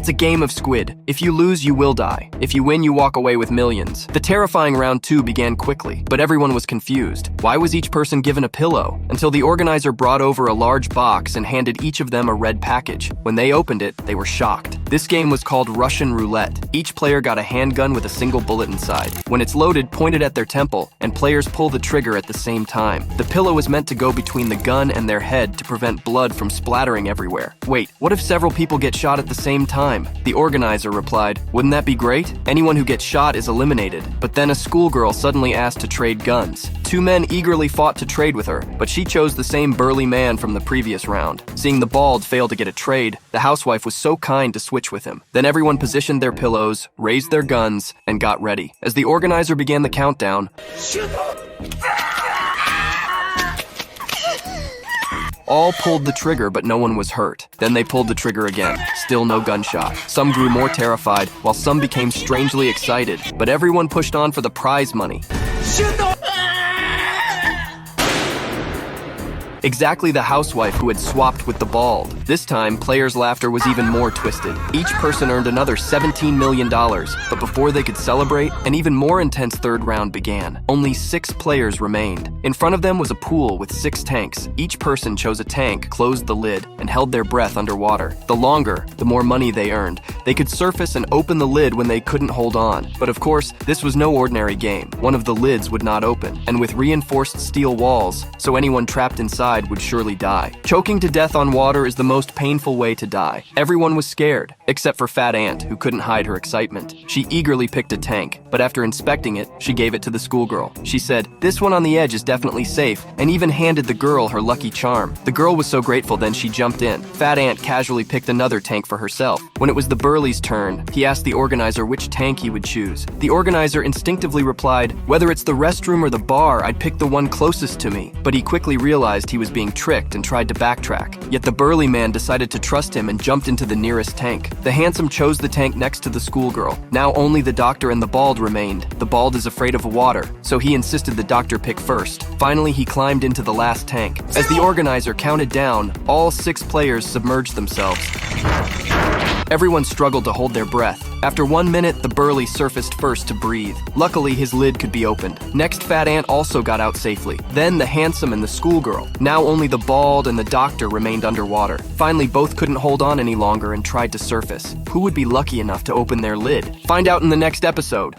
It's a game of Squid. If you lose, you will die. If you win, you walk away with millions. The terrifying round 2 began quickly, but everyone was confused. Why was each person given a pillow? Until the organizer brought over a large box and handed each of them a red package. When they opened it, they were shocked. This game was called Russian roulette. Each player got a handgun with a single bullet inside. When it's loaded, point it at their temple, and players pull the trigger at the same time. The pillow is meant to go between the gun and their head to prevent blood from splattering everywhere. Wait, what if several people get shot at the same time? The organizer replied, "Wouldn't that be great? Anyone who gets shot is eliminated." But then a schoolgirl suddenly asked to trade guns. 2 men eagerly fought to trade with her, but she chose the same burly man from the previous round. Seeing the bald fail to get a trade, the housewife was so kind to switch with him. Then everyone positioned their pillows, raised their guns, and got ready. As the organizer began the countdown, all pulled the trigger, but no one was hurt. Then they pulled the trigger again. Still no gunshot. Some grew more terrified, while some became strangely excited. But everyone pushed on for the prize money. Exactly the housewife who had swapped with the bald. This time, players' laughter was even more twisted. Each person earned another $17 million, but before they could celebrate, an even more intense third round began. Only 6 players remained. In front of them was a pool with 6 tanks. Each person chose a tank, closed the lid, and held their breath underwater. The longer, the more money they earned. They could surface and open the lid when they couldn't hold on. But of course, this was no ordinary game. One of the lids would not open, and with reinforced steel walls, so anyone trapped inside would surely die. Choking to death on water is the most painful way to die. Everyone was scared, except for Fat Ant, who couldn't hide her excitement. She eagerly picked a tank, but after inspecting it, she gave it to the schoolgirl. She said, "This one on the edge is definitely safe," and even handed the girl her lucky charm. The girl was so grateful then she jumped in. Fat Ant casually picked another tank for herself. When it was the burly's turn, he asked the organizer which tank he would choose. The organizer instinctively replied, "Whether it's the restroom or the bar, I'd pick the one closest to me." But he quickly realized he was being tricked and tried to backtrack. Yet the burly man decided to trust him and jumped into the nearest tank. The handsome chose the tank next to the schoolgirl. Now only the doctor and the bald remained. The bald is afraid of water, so he insisted the doctor pick first. Finally, he climbed into the last tank. As the organizer counted down, all 6 players submerged themselves. Everyone struggled to hold their breath. After 1 minute, the burly surfaced first to breathe. Luckily, his lid could be opened. Next, Fat Ant also got out safely. Then the handsome and the schoolgirl. Now only the bald and the doctor remained underwater. Finally, both couldn't hold on any longer and tried to surface. Who would be lucky enough to open their lid? Find out in the next episode.